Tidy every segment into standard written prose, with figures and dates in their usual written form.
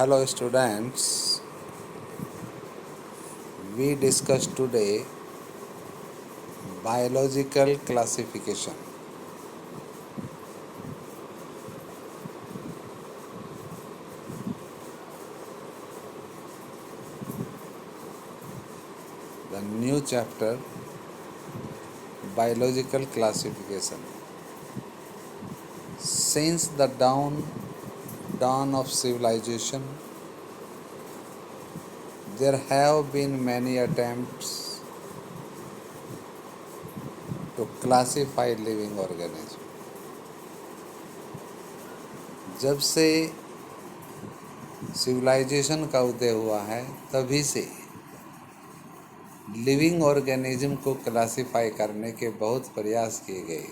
Hello students, we discuss today biological classification. The new chapter, biological classification. Since the dawn of civilization, there have been many attempts to classify living organisms. जब से civilisation का उदय हुआ है तभी से living organism को classify करने के बहुत प्रयास किए गए.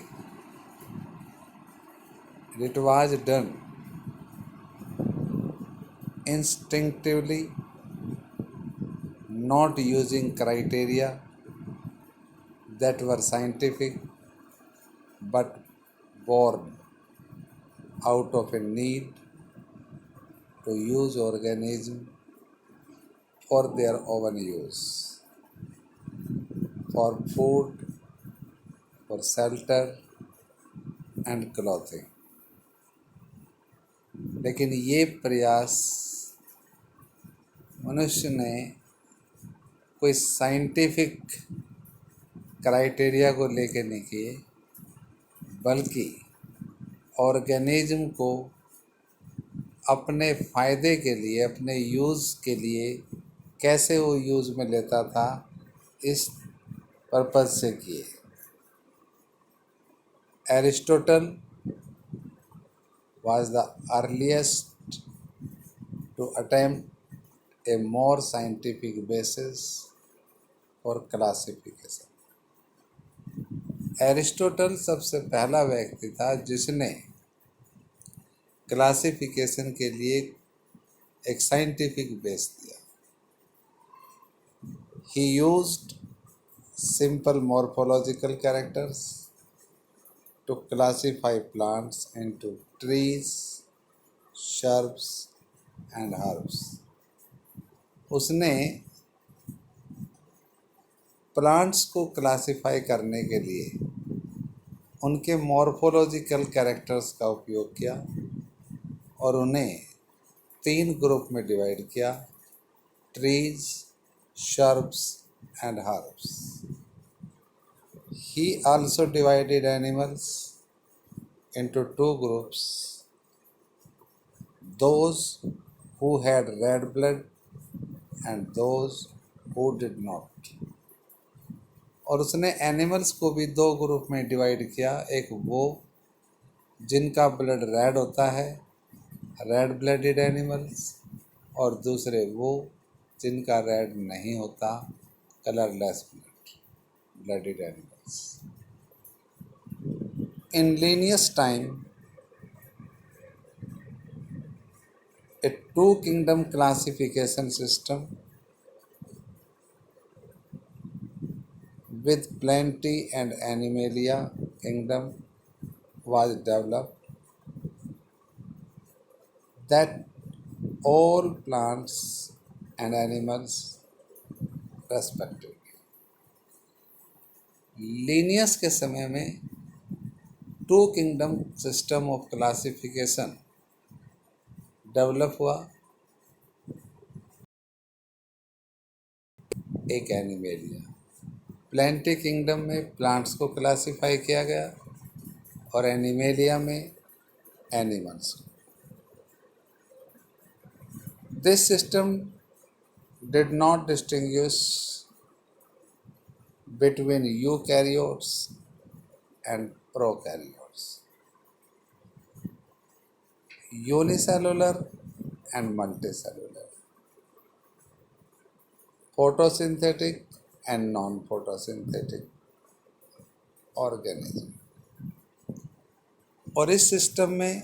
It was done instinctively, not using criteria that were scientific but born out of a need to use organisms for their own use, for food, for shelter and clothing. लेकिन ये प्रयास मनुष्य ने कोई साइंटिफिक क्राइटेरिया को लेकर नहीं किए, बल्कि ऑर्गेनिज्म को अपने फ़ायदे के लिए, अपने यूज़ के लिए कैसे वो यूज़ में लेता था, इस पर्पज़ से किए. Aristotle was the earliest to attempt a more scientific basis for classification. Aristotle सबसे पहला व्यक्ति था जिसने क्लासिफिकेशन के लिए एक साइंटिफिक बेस दिया. He used simple morphological characters to classify plants into trees, shrubs and herbs. उसने प्लांट्स को क्लासिफाई करने के लिए उनके मॉर्फोलॉजिकल कैरेक्टर्स का उपयोग किया और उन्हें 3 ग्रुप में डिवाइड किया: trees, shrubs and herbs. He also divided animals into 2 groups: those who had red blood and those who did not. और उसने एनिमल्स को भी 2 ग्रुप में डिवाइड किया. एक वो जिनका ब्लड रेड होता है, रेड ब्लडेड एनिमल्स, और दूसरे वो जिनका रेड नहीं होता, colourless blooded animals. In Linnaeus' time, a 2-kingdom classification system with Plantae and Animalia kingdom was developed, that all plants and animals respectively. Linnaeus के समय में 2 kingdom system of classification develop हुआ. एक एनिमेलिया. प्लांटी किंगडम में plants को classify किया गया और एनिमेलिया में animals. This system did not distinguish between eukaryotes and prokaryotes, unicellular and multicellular, photosynthetic and non-photosynthetic organism. और इस सिस्टम में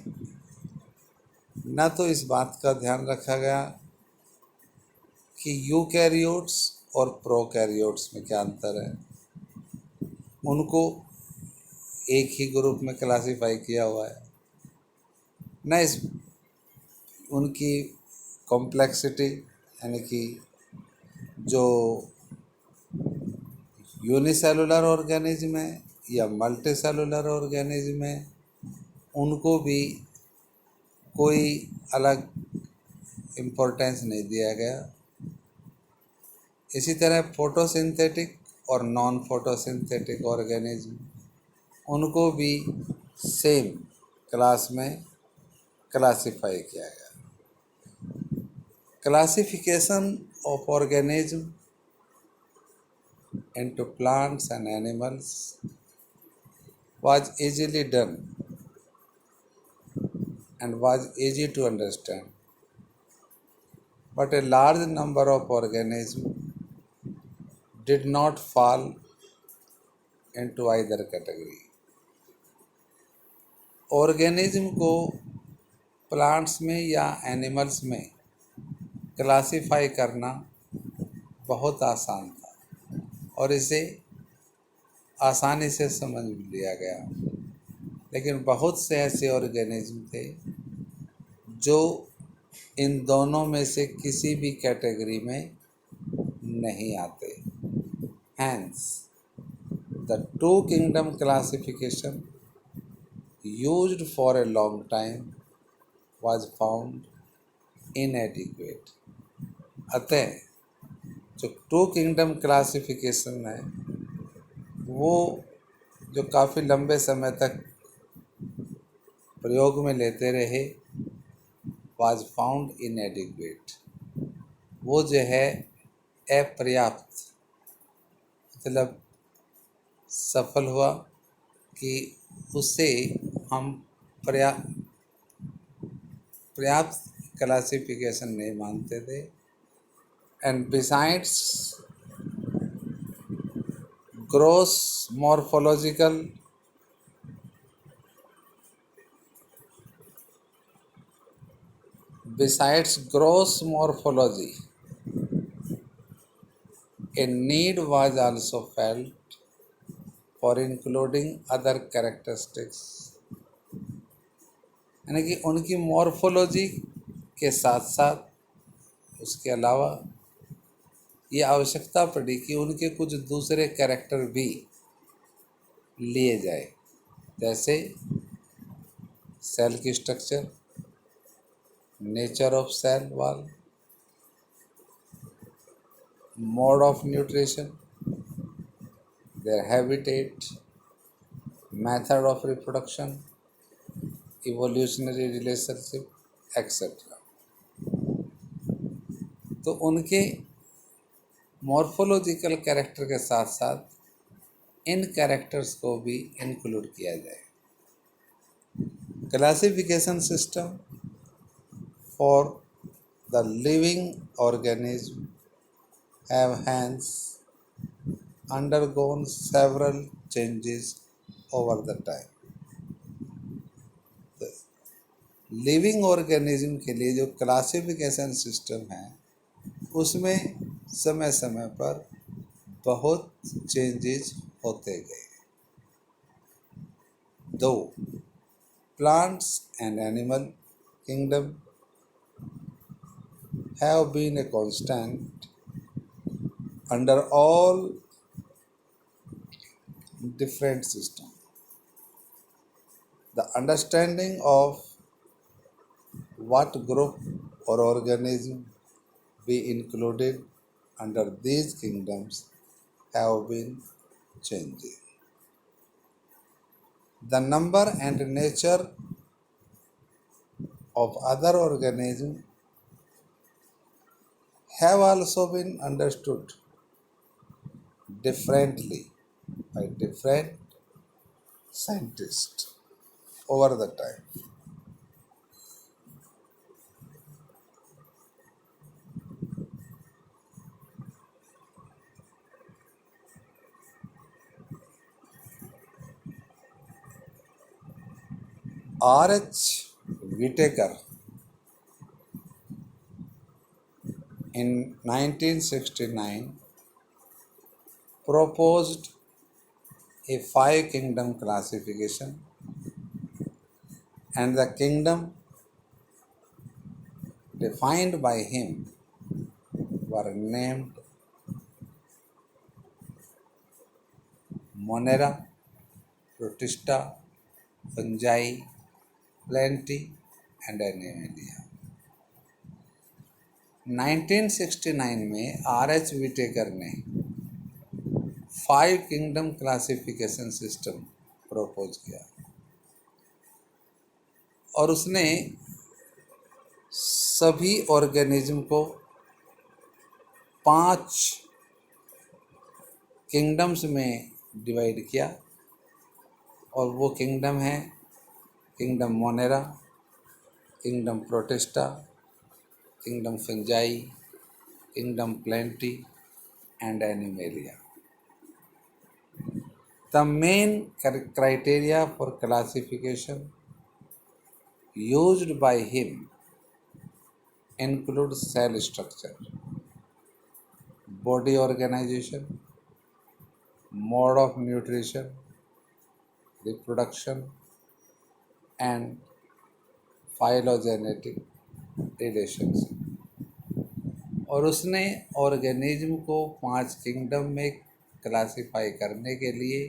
न तो इस बात का ध्यान रखा गया कि यूकैरियोट्स और प्रोकैरियोट्स में क्या अंतर है, उनको एक ही ग्रुप में क्लासिफाई किया हुआ है, न इस उनकी कॉम्प्लेक्सिटी यानी कि जो यूनिसेलुलर ऑर्गेनिज्म है या मल्टी सेलुलर ऑर्गेनिज्म है, उनको भी कोई अलग इम्पोर्टेंस नहीं दिया गया। इसी तरह फोटोसिंथेटिक और नॉन फोटोसिंथेटिक ऑर्गेनिज्म, उनको भी सेम क्लास में क्लासिफाई किया गया। Classification of organism into plants and animals was easily done and was easy to understand, but a large number of organisms did not fall into either category. Organism को plants में या animals में classify करना बहुत आसान था और इसे आसानी से समझ लिया गया, लेकिन बहुत से ऐसे ऑर्गेनिज्म थे जो इन दोनों में से किसी भी कैटेगरी में नहीं आते। Hence, the two kingdom classification used for a long time was found inadequate. अतः जो टू किंगडम क्लासिफिकेशन है वो जो काफ़ी लंबे समय तक प्रयोग में लेते रहे, was found inadequate, वो जो है अपर्याप्त, मतलब सफल हुआ कि उसे हम पर्याप्त क्लासिफिकेशन नहीं मानते थे। And besides gross morphological besides gross morphology, a need was also felt for including other characteristics, यानी कि उनकी मॉर्फोलॉजी के साथ साथ उसके अलावा ये आवश्यकता पड़ी कि उनके कुछ दूसरे कैरेक्टर भी लिए जाए, जैसे सेल की structure, nature of cell wall, mode of nutrition, their habitat, method of reproduction, evolutionary relationship, etc. तो उनके मॉर्फोलॉजिकल कैरेक्टर के साथ साथ इन कैरेक्टर्स को भी इंक्लूड किया जाए। Classification system for the living organism have hence undergone several changes over the time. तो लिविंग ऑर्गेनिज्म के लिए जो क्लासिफिकेशन सिस्टम है उसमें समय समय पर बहुत चेंजेस होते गए। दो plants and animal kingdom have been a constant under all different systems. The understanding of what group or organism be included under these kingdoms have been changing. The number and nature of other organisms have also been understood differently by different scientists over the time. R.H. Whitaker in 1969 proposed a five kingdom classification, and the kingdom defined by him were named Monera, Protista, fungi, plenty, and animalia. 1969 में R.H. Whittaker ने 5 kingdom classification system propose किया और उसने सभी organism को 5 kingdoms में divide किया और वो किंगडम है kingdom Monera, kingdom protista, kingdom fungi, kingdom plenty and animalia. The main criteria for classification used by him include cell structure, body organization, mode of nutrition, reproduction, and phylogenetic relationship. और उसने organism को 5 kingdom में classify करने के लिए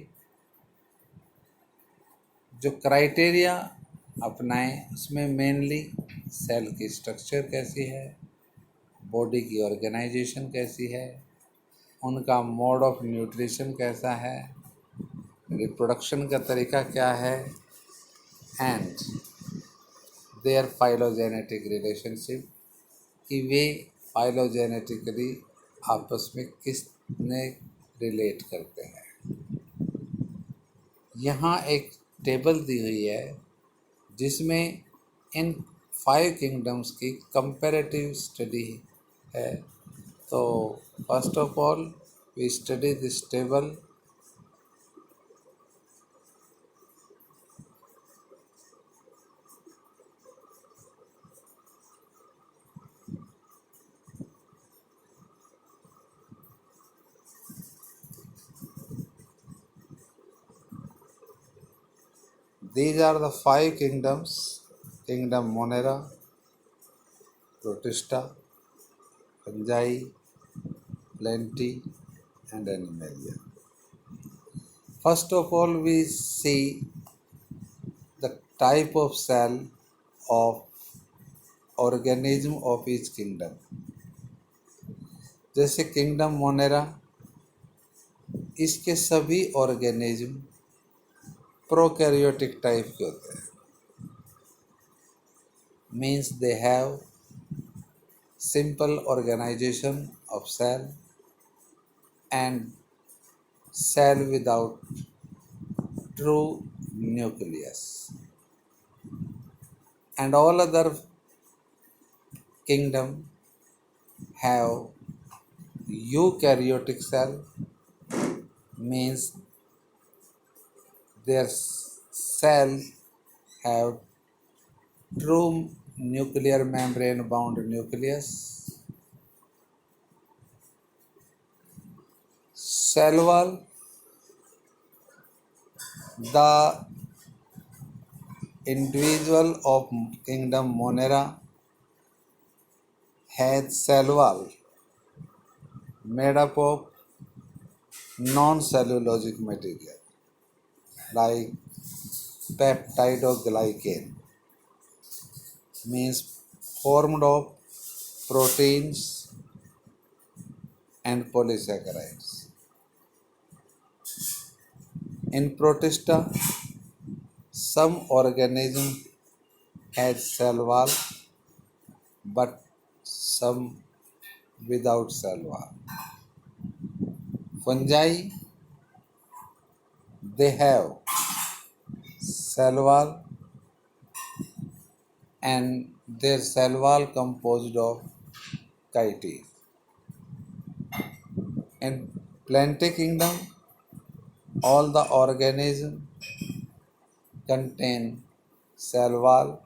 जो criteria अपनाए उसमें मेनली सेल की स्ट्रक्चर कैसी है, बॉडी की ऑर्गेनाइजेशन कैसी है, उनका मोड ऑफ न्यूट्रिशन कैसा है, रिप्रोडक्शन का तरीका क्या है, एंड देयर फाइलोजेनेटिक रिलेशनशिप कि वे फाइलोजेनेटिकली आपस में किसने रिलेट करते हैं। यहाँ एक टेबल दी हुई है जिसमें इन 5 किंगडम्स की कंपैरेटिव स्टडी है। तो first of all we study this table. These are the 5 kingdoms: Kingdom Monera, Protista, fungi, plenty, and animalia. First of all, we see the type of cell of organism of each kingdom. जैसे kingdom Monera, इसके सभी organism prokaryotic type के होते हैं, means they have simple organisation of cell and cell without true nucleus, and all other kingdom have eukaryotic cell, means their cells have true nuclear membrane bound nucleus. Cell wall, the individual of kingdom Monera has cell wall made up of non-cellulosic material like peptidoglycan, means formed of proteins and polysaccharides. In Protista, some organism has cell wall but some without cell wall. Fungi, they have cell wall and their cell wall composed of chitin. In Plenty kingdom, all the organisms contain cell wall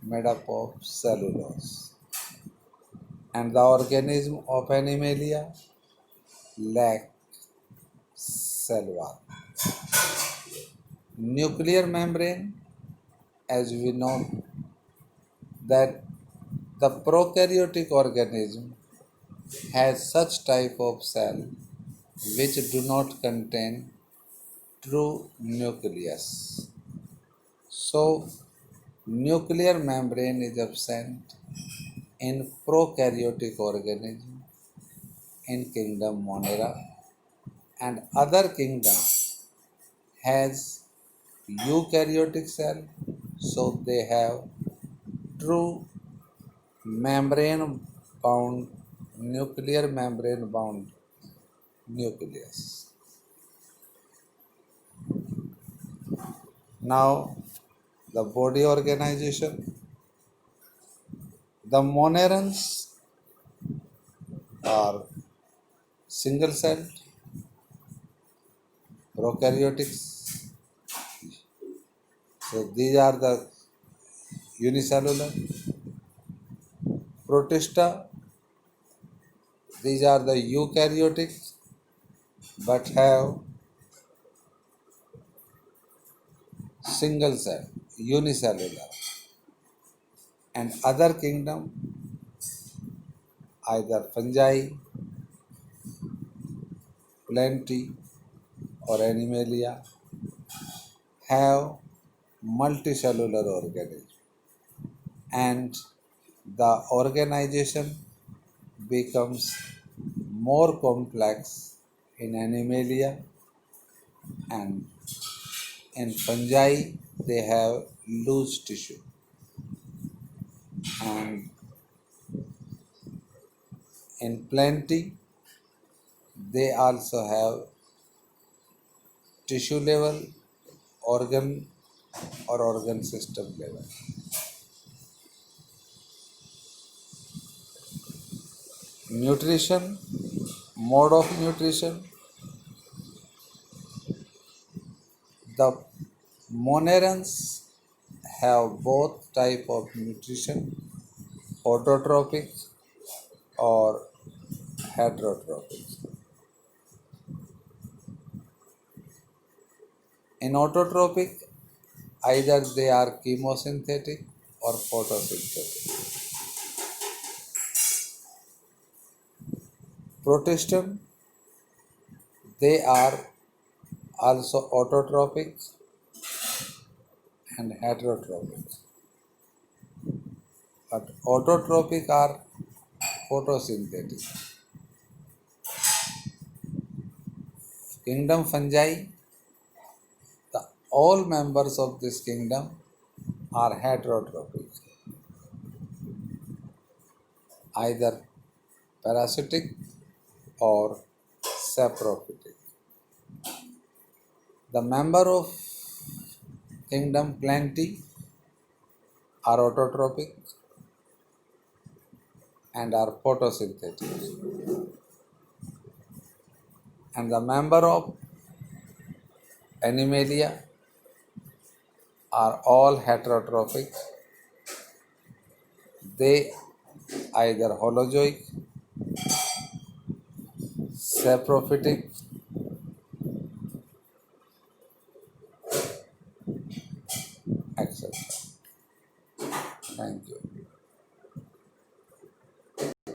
made up of cellulose, and the organism of Animalia lack cell wall. Nuclear membrane, as we know that The prokaryotic organism has such type of cell which do not contain true nucleus. So, nuclear membrane is absent in prokaryotic organism in kingdom Monera, and other kingdom has eukaryotic cell, so they have true membrane bound nuclear membrane bound nucleus. Now the body organization. The monerans are single celled prokaryotics. So these are the unicellular. Protista, these are the eukaryotics but have single cell, unicellular. And other kingdom, either fungi, plenty or animalia, have multicellular organism, and the organization becomes more complex in animalia, and in fungi they have loose tissue, and in plenty they also have tissue level, organ or organ system level. Nutrition, mode of nutrition. The monerans have both type of nutrition, autotrophic or heterotrophic. In autotrophic, either they are chemosynthetic or photosynthetic. Protestum, they are also autotrophic and heterotrophic. But autotrophic are photosynthetic. Kingdom fungi, all members of this kingdom are heterotrophic, either parasitic or saprophytic. The member of kingdom plenty are autotrophic and are photosynthetic. And the member of animalia are all heterotrophic. They either holozoic, saprophytic